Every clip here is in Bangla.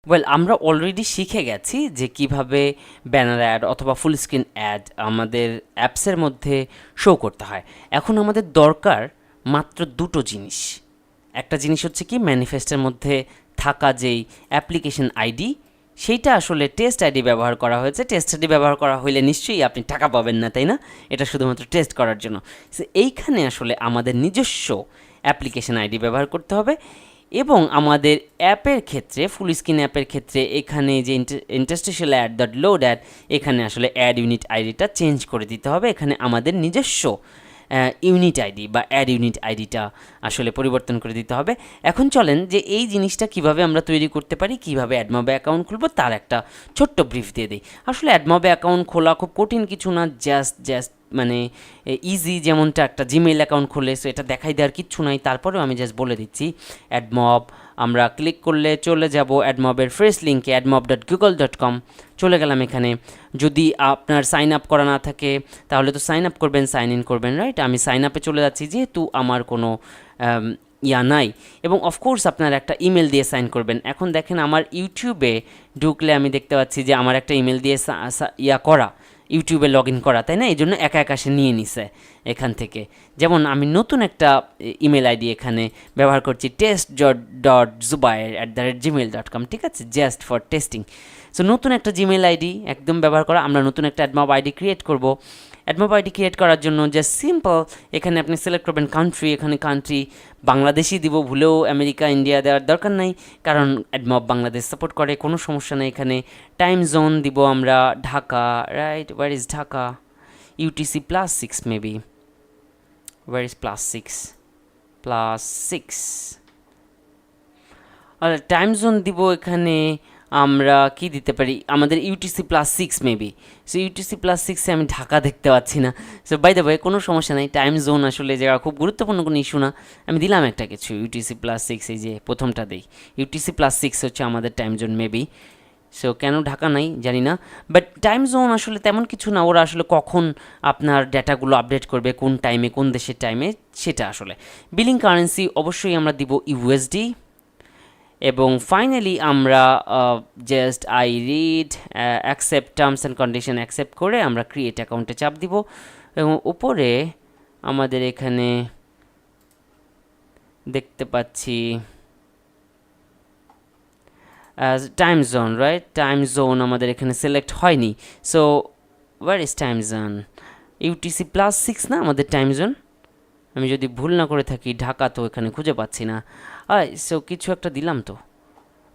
ওয়েল, আমরা অলরেডি শিখে গেছি যে কিভাবে ব্যানার অ্যাড অথবা ফুল স্ক্রিন অ্যাড আমাদের অ্যাপসের মধ্যে শো করতে হয়। এখন আমাদের দরকার মাত্র দুটো জিনিস। একটা জিনিস হচ্ছে কি, ম্যানিফেস্টের মধ্যে থাকা যেই অ্যাপ্লিকেশন আইডি, সেইটা আসলে টেস্ট আইডি ব্যবহার করা হয়েছে। টেস্ট আইডি ব্যবহার করা হইলে নিশ্চয়ই আপনি টাকা পাবেন না, তাই না? এটা শুধুমাত্র টেস্ট করার জন্য। সো এইখানে আসলে আমাদের নিজস্ব অ্যাপ্লিকেশন আইডি ব্যবহার করতে হবে। এবং আমাদের অ্যাপের ক্ষেত্রে, ফুল স্ক্রিন অ্যাপের ক্ষেত্রে, এখানে যে interstitial ad dot load ad, এখানে আসলে অ্যাড ইউনিট আইডিটা চেঞ্জ করে দিতে হবে। এখানে আমাদের নিজস্ব ইউনিট আইডি বা অ্যাড ইউনিট আইডিটা আসলে পরিবর্তন করে দিতে হবে। এখন চলেন যে এই জিনিসটা কিভাবে আমরা তৈরি করতে পারি, কিভাবে অ্যাডমবে অ্যাকাউন্ট খুলবো তার একটা ছোট্ট ব্রিফ দিয়ে দিই। আসলে অ্যাডমবে অ্যাকাউন্ট খোলা খুব কঠিন কিছু না, জাস্ট মানে ইজি, যেমনটা একটা জিমেইল অ্যাকাউন্ট খুলে, সো এটা দেখাই দেওয়ার কিচ্ছু নাই। তারপরেও আমি জাস্ট বলে দিচ্ছি, অ্যাডমব আমরা ক্লিক করলে চলে যাব অ্যাডমবের ফার্স্ট লিঙ্কে admob.google.com। চলে গেলাম এখানে। যদি আপনার সাইন আপ করা না থাকে তাহলে তো সাইন আপ করবেন, সাইন ইন করবেন, রাইট? আমি সাইন আপে চলে যাচ্ছি যেহেতু আমার কোনো ইয়া নাই। এবং অফকোর্স আপনার একটা ইমেল দিয়ে সাইন করবেন। এখন দেখেন আমার ইউটিউবে ঢুকলে আমি দেখতে পাচ্ছি যে আমার একটা ইমেল দিয়ে ইয়া করা, ইউটিউবে লগ ইন করা, তাই না? এই জন্য একা একা সে নিয়ে নিছে এখান থেকে। যেমন আমি নতুন একটা ইমেল আইডি এখানে ব্যবহার করছি, test.zubair@gmail.com, ঠিক আছে? Just for testing. সো নতুন একটা জিমেল আইডি একদম ব্যবহার করা। আমরা নতুন একটা অ্যাডমব আইডি ক্রিয়েট করব। অ্যাডমব আইডি ক্রিয়েট করার জন্য জাস্ট সিম্পল এখানে আপনি সিলেক্ট করবেন কান্ট্রি। এখানে কান্ট্রি বাংলাদেশই দিব, ভুলেও আমেরিকা, ইন্ডিয়া দেওয়ার দরকার নাই, কারণ অ্যাডমব বাংলাদেশ সাপোর্ট করে, কোনো সমস্যা নেই। এখানে টাইম জোন দিব আমরা Dhaka, right? Where is Dhaka? UTC +6 maybe. Where is +6? আর টাইম জোন দিব এখানে আমরা কি দিতে পারি, আমাদের UTC +6 মেবি। সো UTC +6-এ আমি ঢাকা দেখতে পাচ্ছি না। সো বাই দ্য ওয়ে, কোনো সমস্যা নেই, টাইম জোন আসলে যারা খুব গুরুত্বপূর্ণ কোনো ইস্যু না। আমি দিলাম একটা কিছু UTC +6, এই যে প্রথমটা দেই, UTC +6 হচ্ছে আমাদের টাইম জোন মেবি। সো কেন ঢাকা নাই জানি না, বাট টাইম জোন আসলে তেমন কিছু না। ওরা আসলে কখন আপনার ডেটাগুলো আপডেট করবে, কোন টাইমে, কোন দেশের টাইমে, সেটা আসলে। বিলিং কারেন্সি অবশ্যই আমরা দিব USD। এবং ফাইনালি আমরা just I read accept terms and condition accept করে আমরা ক্রিয়েট অ্যাকাউন্টে চাপ দিব। এবং উপরে আমাদের এখানে দেখতে পাচ্ছি time zone, right? Time zone আমাদের এখানে সিলেক্ট হয়নি। So where is time zone? UTC +6 না আমাদের টাইম জোন? আমি যদি ভুল না করে থাকি, ঢাকা তো এখানে খুঁজে পাচ্ছি না। সো কিছু একটা দিলাম তো,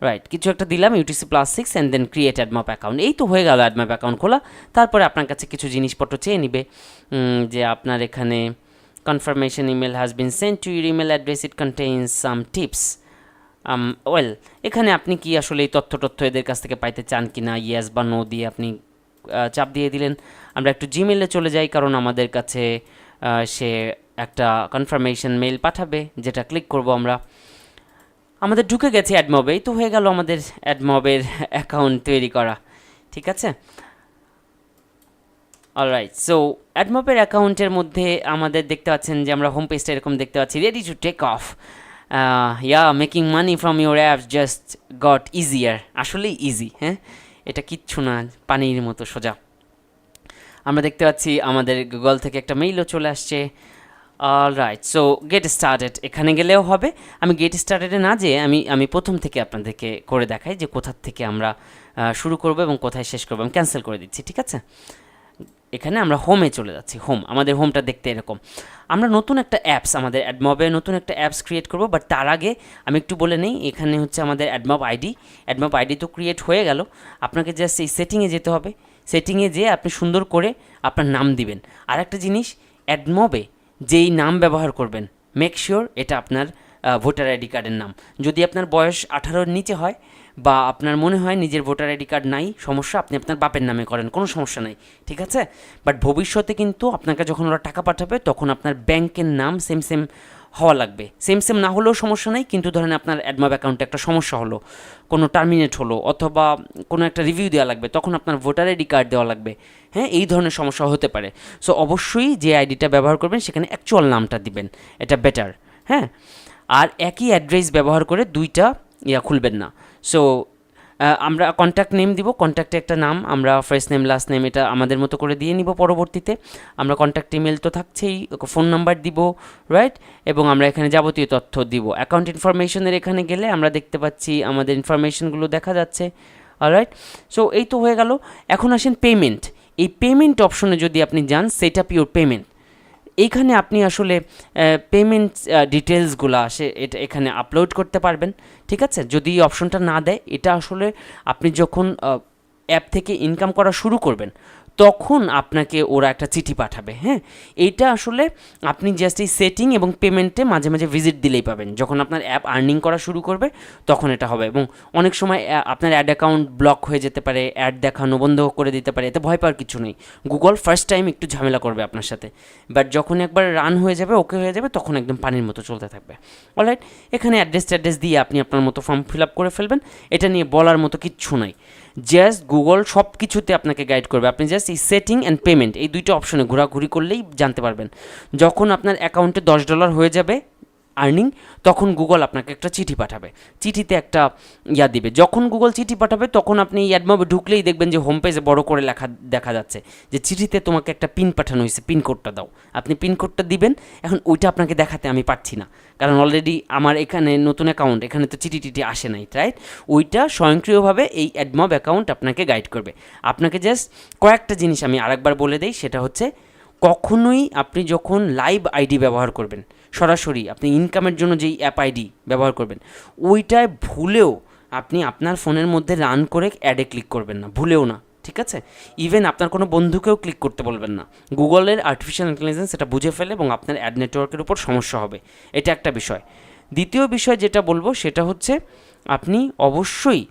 রাইট? কিছু একটা দিলাম UTC +6 and then create AdMob account. এই তো হয়ে গেল অ্যাডমপ অ্যাকাউন্ট খোলা। তারপরে আপনার কাছে কিছু জিনিসপত্র চেয়ে নিবে, যে আপনার এখানে confirmation email has been sent to your email address, it contains some tips. Well, এখানে আপনি কি আসলে এই তথ্য এদের কাছ থেকে পাইতে চান কি না, ইয়েস বা নো দিয়ে আপনি চাপ দিয়ে দিলেন। আমরা একটু জিমেলে চলে যাই, কারণ আমাদের কাছে সে একটা কনফার্মেশন মেইল পাঠাবে, যেটা ক্লিক করব আমরা। আমাদের ঢুকে গেছে অ্যাডমবেই, তো হয়ে গেল আমাদের অ্যাডমবের অ্যাকাউন্ট তৈরি করা, ঠিক আছে? অলরাইট, সো অ্যাডমবের অ্যাকাউন্টের মধ্যে আমাদের দেখতে পাচ্ছেন যে আমরা হোম পেজটা এরকম দেখতে পাচ্ছি, ready to take off. Making money from your apps just got easier. আসলেই ইজি, হ্যাঁ, এটা কিচ্ছু না, পানির মতো সোজা। আমরা দেখতে পাচ্ছি আমাদের গুগল থেকে একটা মেইলও চলে আসছে। অলরাইট, সো গেট স্টার্টেড এখানে গেলেও হবে। আমি গেট স্টার্টেডে না যেয়ে আমি প্রথম থেকে আপনাদেরকে করে দেখাই যে কোথা থেকে আমরা শুরু করব এবং কোথায় শেষ করবো। আমি ক্যান্সেল করে দিচ্ছি, ঠিক আছে? এখানে আমরা হোমে চলে যাচ্ছি। আমাদের হোমটা দেখতে এরকম। আমরা নতুন একটা অ্যাপস, আমাদের অ্যাডমবে নতুন একটা অ্যাপস ক্রিয়েট করব, বাট তার আগে আমি একটু বলে নেই, এখানে হচ্ছে আমাদের অ্যাডমব আইডি তো ক্রিয়েট হয়ে গেল। আপনাকে জাস্ট এই সেটিংয়ে যেতে হবে। সেটিংয়ে যেয়ে আপনি সুন্দর করে আপনার নাম দিবেন। আর একটা জিনিস, অ্যাডমবে যেই নাম ব্যবহার করবেন, মেক শিওর এটা আপনার ভোটার আইডি কার্ডের নাম। যদি আপনার বয়স 18-র নিচে হয় বা আপনার মনে হয় নিজের ভোটার আইডি কার্ড নাই, সমস্যা, আপনি আপনার বাপের নামে করেন, কোনো সমস্যা নাই, ঠিক আছে? বাট ভবিষ্যতে কিন্তু আপনাকে যখন ওরা টাকা পাঠাবে তখন আপনার ব্যাংকের নাম সেম হওয়া লাগবে। সেম না হলেও সমস্যা নেই, কিন্তু ধরেন আপনার অ্যাডমব অ্যাকাউন্টে একটা সমস্যা হলো, কোনো টার্মিনেট হলো, অথবা কোনো একটা রিভিউ দেওয়া লাগবে, তখন আপনার ভোটার আইডি কার্ড দেওয়া লাগবে। হ্যাঁ, এই ধরনের সমস্যা হতে পারে। সো অবশ্যই যে আইডিটা ব্যবহার করবেন সেখানে অ্যাকচুয়াল নামটা দিবেন, এটা বেটার। হ্যাঁ, আর একই অ্যাড্রেস ব্যবহার করে দুইটা খুলবেন না। সো আমরা কন্ট্যাক্ট নেম দিব, কন্ট্যাক্টে একটা নাম, আমরা ফার্স্ট নেম লাস্ট নেম এটা আমাদের মতো করে দিয়ে নিব। পরবর্তীতে আমরা কন্ট্যাক্ট ইমেল তো থাকছেই, ফোন নাম্বার দিব, রাইট, এবং আমরা এখানে যাবতীয় তথ্য দিব। অ্যাকাউন্ট ইনফরমেশনের এখানে গেলে আমরা দেখতে পাচ্ছি আমাদের ইনফরমেশনগুলো দেখা যাচ্ছে, অলরাইট। সো এই তো হয়ে গেল। এখন আসেন পেমেন্ট। এই পেমেন্ট অপশনে যদি আপনি যান, সেট আপ ইউর পেমেন্ট, এইখানে আপনি আসলে পেমেন্ট ডিটেলসগুলো আসে এটা এখানে আপলোড করতে পারবেন, ঠিক আছে। যদি এই অপশনটা না দেয়, এটা আসলে আপনি যখন অ্যাপ থেকে ইনকাম করা শুরু করবেন তখন আপনাকে ওরা একটা চিঠি পাঠাবে, হ্যাঁ। এইটা আসলে আপনি জাস্ট এই সেটিং এবং পেমেন্টে মাঝে মাঝে ভিজিট দিলেই পাবেন। যখন আপনার অ্যাপ আর্নিং করা শুরু করবে তখন এটা হবে, এবং অনেক সময় আপনার অ্যাড অ্যাকাউন্ট ব্লক হয়ে যেতে পারে, অ্যাড দেখানো বন্ধ করে দিতে পারে, এতে ভয় পাওয়ার কিছু নেই। গুগল ফার্স্ট টাইম একটু ঝামেলা করবে আপনার সাথে, বাট যখন একবার রান হয়ে যাবে, ওকে হয়ে যাবে, তখন একদম পানির মতো চলতে থাকবে, অলরাইট। এখানে অ্যাড্রেস দিয়ে আপনি আপনার মতো ফর্ম ফিল আপ করে ফেলবেন। এটা নিয়ে বলার মতো কিচ্ছু নাই, জাস্ট গুগল সব কিছুতে আপনাকে গাইড করবে। আপনি জাস্ট এই সেটিং অ্যান্ড পেমেন্ট এই দুইটা অপশনে ঘোরাঘুরি করলেই জানতে পারবেন। যখন আপনার অ্যাকাউন্টে $10 হয়ে যাবে আর্নিং, তখন গুগল আপনাকে একটা চিঠি পাঠাবে, চিঠিতে একটা দিবে। যখন গুগল চিঠি পাঠাবে তখন আপনি অ্যাডমবে ঢুকলেই দেখবেন যে হোম পেজে বড় করে লেখা দেখা যাচ্ছে যে চিঠিতে তোমাকে একটা পিন পাঠানো হয়েছে, পিনকোডটা দাও। আপনি পিনকোডটা দিবেন। এখন ওইটা আপনাকে দেখাতে আমি পারছি না, কারণ অলরেডি আমার এখানে নতুন অ্যাকাউন্ট, এখানে তো চিঠি আসে নাই, রাইট। ওইটা স্বয়ংক্রিয়ভাবে এই অ্যাডমব অ্যাকাউন্ট আপনাকে গাইড করবে। আপনাকে জাস্ট কয়েকটা জিনিস আমি আরেকবার বলে দেই, সেটা হচ্ছে কখনোই আপনি যখন লাইভ আইডি ব্যবহার করবেন, সরাসরি আপনি ইনকামের জন্য যেই অ্যাপ আইডি ব্যবহার করবেন, ওইটায় ভুলেও আপনি আপনার ফোনের মধ্যে রান করে অ্যাডে ক্লিক করবেন না, ভুলেও না, ঠিক আছে। ইভেন আপনার কোনো বন্ধুকেও ক্লিক করতে বলবেন না। গুগলের আর্টিফিশিয়াল ইন্টেলিজেন্স এটা বুঝে ফেলে এবং আপনার অ্যাড নেটওয়ার্কের উপর সমস্যা হবে, এটা একটা বিষয়। দ্বিতীয় বিষয় যেটা বলবো সেটা হচ্ছে আপনি অবশ্যই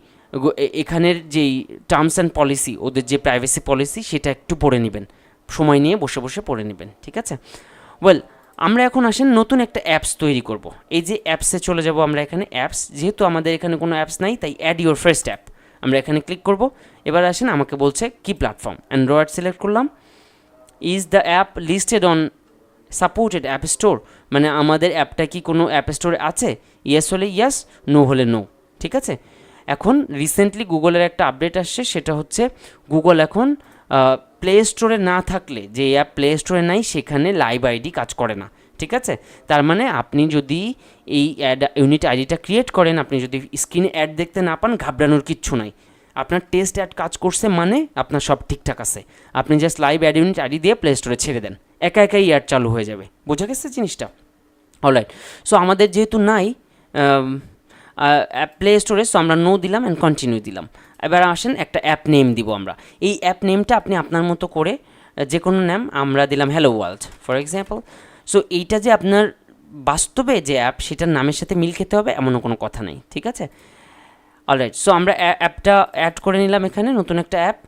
এখানের যেই টার্মস অ্যান্ড পলিসি, ওদের যে প্রাইভেসি পলিসি, সেটা একটু পড়ে নেবেন, সময় নিয়ে বসে বসে পড়ে নেবেন, ঠিক আছে। ওয়েল, আমরা এখন আসেন নতুন একটা অ্যাপস তৈরি করব। এই যে অ্যাপসে চলে যাব আমরা, এখানে অ্যাপস, যেহেতু আমাদের এখানে কোনো অ্যাপস নাই তাই অ্যাড ইউর ফার্স্ট অ্যাপ আমরা এখানে ক্লিক করব। এবার আসেন, আমাকে বলছে কি প্ল্যাটফর্ম, অ্যান্ড্রয়েড সিলেক্ট করলাম। Is the app listed on supported app store, মানে আমাদের অ্যাপটা কি কোনো অ্যাপ স্টোরে আছে? ইয়েস হলে ইয়েস, নো হলে নো, ঠিক আছে। এখন রিসেন্টলি গুগলের একটা আপডেট আসছে, সেটা হচ্ছে গুগল এখন প্লে স্টোরে না থাকলে, যে অ্যাপ প্লে স্টোরে নাই সেখানে লাইভ আইডি কাজ করে না, ঠিক আছে। তার মানে আপনি যদি এই অ্যাড ইউনিট আইডিটা ক্রিয়েট করেন, আপনি যদি স্ক্রিনে অ্যাড দেখতে না পান, ঘাবড়ানোর কিচ্ছু নাই। আপনার টেস্ট অ্যাড কাজ করছে মানে আপনার সব ঠিকঠাক আছে। আপনি just live ad unit ID দিয়ে প্লে স্টোরে ছেড়ে দেন, একা একাই অ্যাড চালু হয়ে যাবে। বোঝা গেছে জিনিসটা? অলরাইট। সো আমাদের যেহেতু নাই অ্যাপ প্লে স্টোরে, সো আমরা নো দিলাম অ্যান্ড কন্টিনিউ দিলাম। এবার আসেন একটা অ্যাপ নেম দিব আমরা। এই অ্যাপ নেমটা আপনি আপনার মতো করে যে কোনো নাম, আমরা দিলাম hello world for example. So এইটা যে আপনার বাস্তবে যে অ্যাপ সেটার নামের সাথে মিল খেতে হবে এমনও কোনো কথা নেই, ঠিক আছে। অলরাইট, সো আমরা অ্যাপটা অ্যাড করে নিলাম এখানে, নতুন একটা অ্যাপ,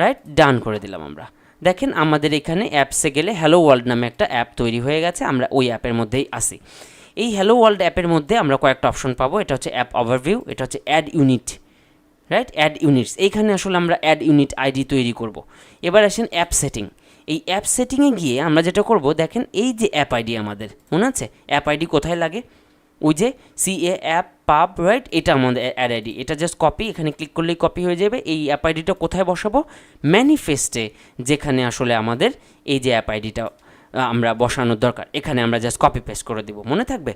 রাইট, ডান করে দিলাম আমরা। দেখেন আমাদের এখানে অ্যাপসে গেলে হ্যালো ওয়ার্ল্ড নামে একটা অ্যাপ তৈরি হয়ে গেছে, আমরা ওই অ্যাপের মধ্যেই আসি। এই হ্যালো ওয়ার্ল্ড অ্যাপের মধ্যে আমরা কয়েকটা অপশন পাবো। এটা হচ্ছে অ্যাপ ওভারভিউ, এটা হচ্ছে ad unit, right, ad units. এইখানে আসলে আমরা অ্যাড ইউনিট আইডি তৈরি করব। এবার আসেন অ্যাপ সেটিং। এই অ্যাপ সেটিংয়ে গিয়ে আমরা যেটা করব, দেখেন এই যে অ্যাপ আইডি আমাদের মনে আছে, অ্যাপ আইডি কোথায় লাগে? ওই যে CA অ্যাপ পাব, রাইট, এটা আমাদের অ্যাড আইডি। এটা জাস্ট কপি, এখানে ক্লিক করলেই কপি হয়ে যাবে। এই অ্যাপ আইডিটা কোথায় বসাবো? ম্যানিফেস্টে, যেখানে আসলে আমাদের এই যে অ্যাপ আইডিটা আমরা বসানোর দরকার, এখানে আমরা জাস্ট কপি পেস্ট করে দিব, মনে থাকবে।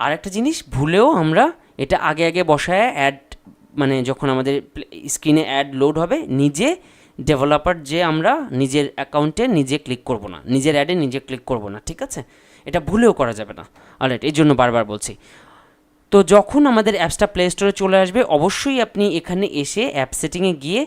আর একটা জিনিস, ভুলেও আমরা এটা আগে বসায় অ্যাড, মানে যখন আমাদের স্ক্রিনে অ্যাড লোড হবে, নিজে ডেভেলপার যে আমরা নিজের অ্যাকাউন্টে নিজে ক্লিক করব না, নিজের অ্যাডে নিজে ক্লিক করব না, ঠিক আছে। এটা ভুলেও করা যাবে না, অলরাইট, এই জন্য বারবার বলছি। তো যখন আমাদের অ্যাপসটা প্লে স্টোরে চলে আসবে, অবশ্যই আপনি এখানে এসে অ্যাপ সেটিংয়ে গিয়ে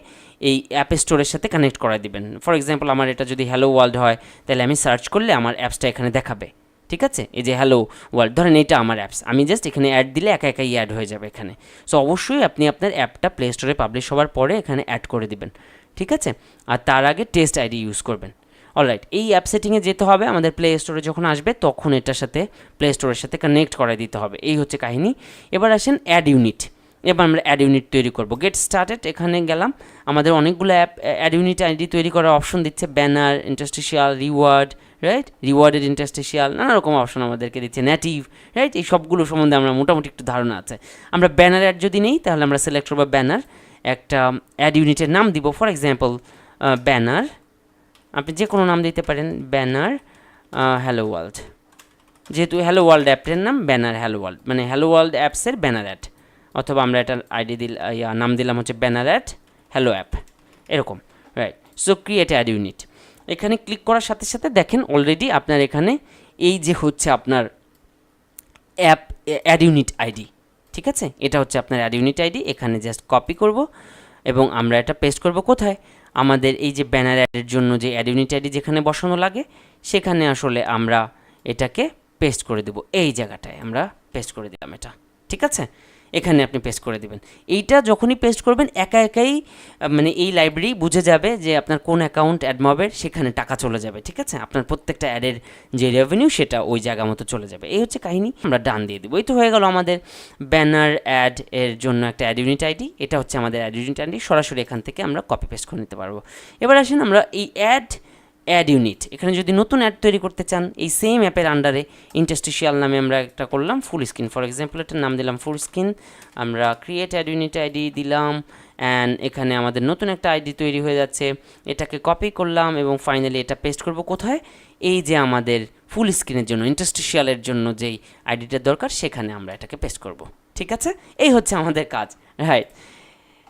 এই অ্যাপ স্টোরের সাথে কানেক্ট করা দিবেন। ফর এক্সাম্পল, আমার এটা যদি হ্যালো ওয়ার্ল্ড হয়, তাহলে আমি সার্চ করলে আমার অ্যাপসটা এখানে দেখাবে, ঠিক আছে। এই যে হ্যালো ওয়ার্ল্ড, ধরেন এটা আমার অ্যাপস, আমি জাস্ট এখানে অ্যাড দিলে একা একাই অ্যাড হয়ে যাবে এখানে। সো অবশ্যই আপনি আপনার অ্যাপটা প্লে স্টোরে পাবলিশ হওয়ার পরে এখানে অ্যাড করে দিবেন, ঠিক আছে। আর তার আগে টেস্ট আইডি ইউজ করবেন, অলরাইট। এই অ্যাপ সেটিংয়ে যেতে হবে, আমাদের প্লে স্টোরে যখন আসবে তখন এটার সাথে প্লে স্টোরের সাথে কানেক্ট করাই দিতে হবে, এই হচ্ছে কাহিনী। এবার আসেন অ্যাড ইউনিট। এবার আমরা অ্যাড ইউনিট তৈরি করব। গেট স্টার্টেড, এখানে গেলাম। আমাদের অনেকগুলো অ্যাপ অ্যাড ইউনিট আইডি তৈরি করার অপশন দিচ্ছে, banner, interstitial, reward, right, rewarded interstitial, নানা রকম অপশন আমাদেরকে দিচ্ছে, নেটিভ, রাইট। এই সবগুলো সম্বন্ধে আমরা মোটামুটি একটু ধারণা আছে। আমরা ব্যানার অ্যাড যদি নেই, তাহলে আমরা সিলেক্ট করবো ব্যানার, একটা অ্যাড ইউনিটের নাম দিব, ফর এক্সাম্পল ব্যানার, আপনি যে কোনো নাম দিতে পারেন, ব্যানার হ্যালো ওয়ার্ল্ড, যেহেতু হ্যালো ওয়ার্ল্ড অ্যাপের নাম ব্যানার হ্যালো ওয়ার্ল্ড, মানে হ্যালো ওয়ার্ল্ড অ্যাপসের ব্যানার অ্যাড, অথবা আমরা এটার নাম দিলাম হচ্ছে ব্যানার অ্যাড হ্যালো অ্যাপ, এরকম, right. So create add unit, এখানে ক্লিক করার সাথে সাথে দেখেন অলরেডি আপনার এখানে এই যে হচ্ছে আপনার অ্যাপ অ্যাড ইউনিট আইডি, ঠিক আছে, এটা হচ্ছে আপনার অ্যাড ইউনিট আইডি। এখানে জাস্ট কপি করব এবং আমরা এটা পেস্ট করব কোথায়, আমাদের এই যে ব্যানার অ্যাডের জন্য যে অ্যাড ইউনিট আইডি যেখানে বসানো লাগে সেখানে আসলে আমরা এটাকে পেস্ট করে দেব, এই জায়গাটায় আমরা পেস্ট করে দিলাম এটা, ঠিক আছে, এখানে আপনি পেস্ট করে দেবেন। এইটা যখনই পেস্ট করবেন একা একাই মানে এই লাইব্রেরি বুঝে যাবে যে আপনার কোন অ্যাকাউন্ট অ্যাডমবের, সেখানে টাকা চলে যাবে, ঠিক আছে, আপনার প্রত্যেকটা অ্যাডের যে রেভিনিউ সেটা ওই জায়গা মতো চলে যাবে। এই হচ্ছে কাহিনী, আমরা ডান দিয়ে দেবো। এই তো হয়ে গেল আমাদের ব্যানার অ্যাড এর জন্য একটা অ্যাড ইউনিট আইডি, এটা হচ্ছে আমাদের অ্যাড ইউনিট আইডি, সরাসরি এখান থেকে আমরা কপি পেস্ট করে নিতে পারবো। এবার আসেন আমরা এই অ্যাড ইউনিট, এখানে যদি নতুন অ্যাড তৈরি করতে চান এই সেম অ্যাপের আন্ডারে ইন্টারস্টিশিয়াল নামে আমরা একটা করলাম ফুল স্ক্রিন, ফর এক্সাম্পল এটার নাম দিলাম ফুল স্ক্রিন, আমরা ক্রিয়েট অ্যাড ইউনিট আইডি দিলাম অ্যান্ড এখানে আমাদের নতুন একটা আইডি তৈরি হয়ে যাচ্ছে, এটাকে কপি করলাম এবং ফাইনালি এটা পেস্ট করব কোথায়, এই যে আমাদের ফুল স্ক্রিনের জন্য ইন্টারস্টিশিয়ালের জন্য যেই আইডিটার দরকার সেখানে আমরা এটাকে পেস্ট করব, ঠিক আছে। এই হচ্ছে আমাদের কাজ, রাইট,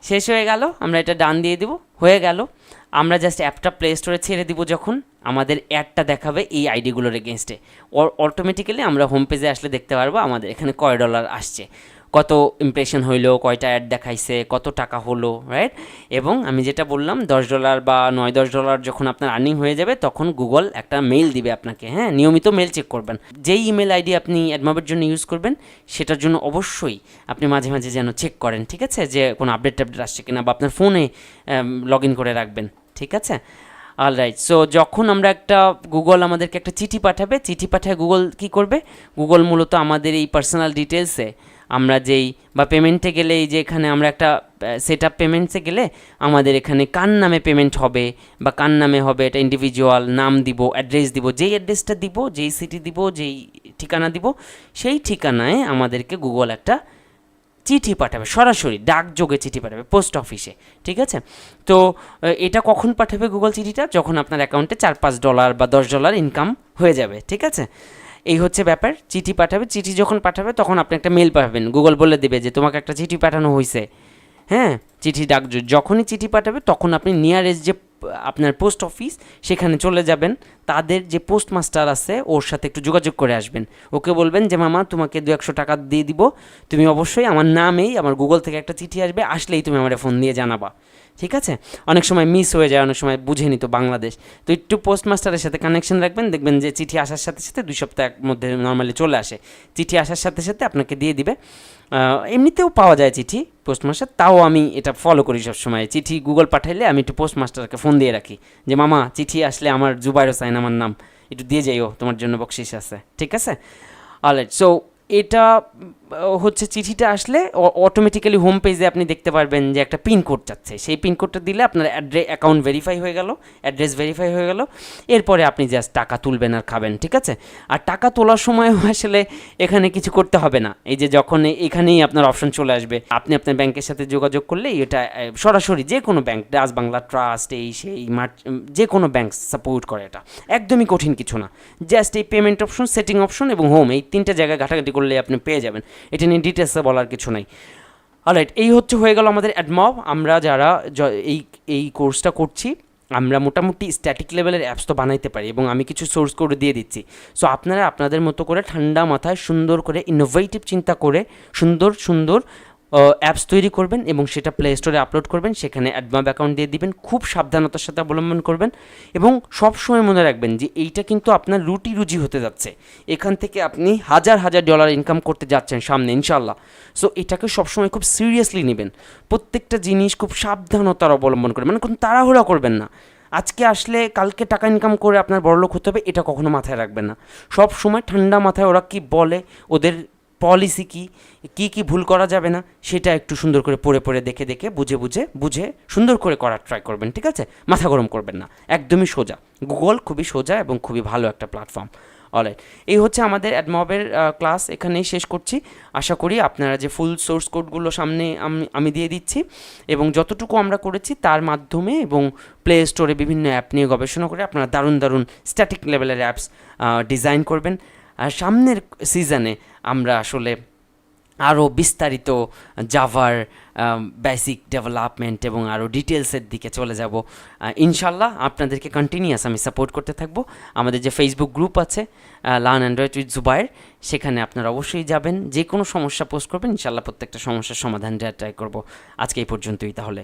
শেষ হয়ে গেল, আমরা এটা ডান দিয়ে দিব, হয়ে গেল। আমরা জাস্ট অ্যাপটা প্লে স্টোরে ছেড়ে দিব, যখন আমাদের অ্যাডটা দেখাবে এই আইডিগুলোর এগেনস্টে, অটোমেটিক্যালি আমরা হোম পেজে আসলে দেখতে পারবো আমাদের এখানে কয় ডলার আসছে, কত ইমপ্রেশন হইলো, কয়টা অ্যাড দেখাইছে, কত টাকা হলো, রাইট। এবং আমি যেটা বললাম $10 বা $9-10 যখন আপনার আর্নিং হয়ে যাবে তখন গুগল একটা মেইল দিবে আপনাকে, হ্যাঁ, নিয়মিত মেইল চেক করবেন, যেই ইমেল আইডি আপনি অ্যাডমবের জন্য ইউজ করবেন সেটার জন্য অবশ্যই আপনি মাঝে মাঝে যেন চেক করেন, ঠিক আছে, যে কোনো আপডেট আসছে কিনা, বা আপনার ফোনে লগ ইন করে রাখবেন, ঠিক আছে। অলরাইট, সো যখন আমরা একটা গুগল আমাদেরকে একটা চিঠি পাঠাবে, চিঠি পাঠায় গুগল কি করবে, গুগল মূলত আমাদের এই পার্সোনাল ডিটেলসে আমরা যেই বা পেমেন্টে গেলে এই যে এখানে আমরা একটা সেট আপ পেমেন্টসে গেলে আমাদের এখানে কার নামে পেমেন্ট হবে বা কার নামে হবে এটা ইন্ডিভিজুয়াল নাম দিব, অ্যাড্রেস দিব, যেই অ্যাড্রেসটা দিব, যেই সিটি দিব, যেই ঠিকানা দিব, সেই ঠিকানায় আমাদেরকে গুগল একটা চিঠি পাঠাবে, সরাসরি ডাকযোগে চিঠি পাঠাবে পোস্ট অফিসে, ঠিক আছে। তো এটা কখন পাঠাবে গুগল চিঠিটা, যখন আপনার অ্যাকাউন্টে $4-5 বা $10 ইনকাম হয়ে যাবে, ঠিক আছে। এই হচ্ছে ব্যাপার, চিঠি পাঠাবে, চিঠি যখন পাঠাবে তখন আপনি একটা মেল পাঠাবেন, গুগল বলে দেবে যে তোমাকে একটা চিঠি পাঠানো হয়েছে, হ্যাঁ, চিঠি যখনই চিঠি পাঠাবে তখন আপনি নিয়ারেস্ট যে আপনার পোস্ট অফিস সেখানে চলে যাবেন, তাদের যে পোস্ট মাস্টার আছে ওর সাথে একটু যোগাযোগ করে আসবেন, ওকে বলবেন যে মামা তোমাকে 200-100 টাকা দিয়ে দিব, তুমি অবশ্যই আমার নামেই আমার গুগল থেকে একটা চিঠি আসবে, আসলেই তুমি আমার ফোন দিয়ে জানাবা, ঠিক আছে। অনেক সময় মিস হয়ে যায়, অনেক সময় বুঝেনি তো বাংলাদেশ, তো একটু পোস্ট মাস্টারের সাথে কানেকশন রাখবেন, দেখবেন যে চিঠি আসার সাথে সাথে 2 সপ্তাহের মধ্যে নর্মালি চলে আসে, চিঠি আসার সাথে সাথে আপনাকে দিয়ে দিবে। এমনিতেও পাওয়া যায় চিঠি পোস্ট মাস্টার, তাও আমি এটা ফলো করি সবসময়, চিঠি গুগল পাঠাইলে আমি একটু পোস্ট মাস্টারকে ফোন দিয়ে রাখি যে মামা চিঠি আসলে আমার জুবাইর হোসাইন আমার নাম, একটু দিয়ে যাইও, তোমার জন্য বকশিস আছে, ঠিক আছে। অলরাইট, সো এটা হচ্ছে চিঠিটা আসলে অটোমেটিক্যালি হোম পেজে আপনি দেখতে পারবেন যে একটা পিনকোড যাচ্ছে, সেই পিনকোডটা দিলে আপনার অ্যাকাউন্ট ভেরিফাই হয়ে গেল, অ্যাড্রেস ভেরিফাই হয়ে গেল, এরপরে আপনি জাস্ট টাকা তুলবেন আর খাবেন, ঠিক আছে। আর টাকা তোলার সময় আসলে এখানে কিছু করতে হবে না, এই যে যখন এখানেই আপনার অপশন চলে আসবে, আপনি আপনার ব্যাংকের সাথে যোগাযোগ করলে এটা সরাসরি যে কোনো ব্যাংক, ডাচ বাংলা ট্রাস্ট, এই সেই যে কোনো ব্যাংক সাপোর্ট করে, এটা একদমই কঠিন কিছু না, জাস্ট এই পেমেন্ট অপশন, সেটিং অপশন এবং হোম, এই 3টে জায়গায় ঘাটাঘাটি করলে আপনি পেয়ে যাবেন, এটা নিয়ে ডিটেলসে বলার কিছু নাই। অলরাইট, এই হয়ে গেল আমাদের অ্যাডমব। আমরা যারা এই কোর্সটা করছি আমরা মোটামুটি স্ট্যাটিক লেভেলের অ্যাপস তো বানাইতে পারি এবং আমি কিছু সোর্স কোড দিয়ে দিচ্ছি, সো আপনারা আপনাদের মতো করে ঠান্ডা মাথায় সুন্দর করে ইনোভেটিভ চিন্তা করে সুন্দর সুন্দর অ্যাপস তৈরি করবেন এবং সেটা প্লে স্টোরে আপলোড করবেন, সেখানে অ্যাডমব অ্যাকাউন্ট দিয়ে দিবেন, খুব সাবধানতার সাথে অবলম্বন করবেন এবং সবসময় মনে রাখবেন যে এইটা কিন্তু আপনার রুটি রুজি হতে যাচ্ছে, এখান থেকে আপনি $1,000 ইনকাম করতে যাচ্ছেন সামনে ইনশাল্লাহ। সো এটাকে সবসময় খুব সিরিয়াসলি নেবেন, প্রত্যেকটা জিনিস খুব সাবধানতার অবলম্বন করবেন, মানে কোনো তাড়াহুড়া করবেন না, আজকে আসলে কালকে টাকা ইনকাম করে আপনার বড়লোক হতে হবে এটা কখনো মাথায় রাখবেন না, সব সময় ঠান্ডা মাথায় ওরা কি বলে, ওদের পলিসি কি ভুল করা যাবে না সেটা একটু সুন্দর করে পড়ে দেখে বুঝে সুন্দর করে করার ট্রাই করবেন, ঠিক আছে, মাথা গরম করবেন না, একদমই সোজা, গুগল খুবই সোজা এবং খুবই ভালো একটা প্ল্যাটফর্ম। অলরাইট, এই হচ্ছে আমাদের অ্যাডমবের ক্লাস, এখানেই শেষ করছি। আশা করি আপনারা যে ফুল সোর্স কোডগুলো সামনে আমি দিয়ে দিচ্ছি এবং যতটুকু আমরা করেছি তার মাধ্যমে এবং প্লে স্টোরে বিভিন্ন অ্যাপ নিয়ে গবেষণা করে আপনারা দারুণ দারুণ স্ট্যাটিক লেভেলের অ্যাপস ডিজাইন করবেন। আর সামনের সিজনে আমরা আসলে আরও বিস্তারিত জাভার বেসিক ডেভেলপমেন্ট এবং আরও ডিটেলসের দিকে চলে যাব ইনশাল্লাহ। আপনাদেরকে কন্টিনিউয়াস আমি সাপোর্ট করতে থাকবো। আমাদের যে ফেসবুক গ্রুপ আছে লার্ন অ্যান্ড্রয়েড উইথ জুবায়ের, সেখানে আপনারা অবশ্যই যাবেন, যে কোনো সমস্যা পোস্ট করবেন, ইনশাল্লাহ প্রত্যেকটা সমস্যার সমাধান দেওয়ার ট্রাই করবো। আজকে এই পর্যন্তই তাহলে।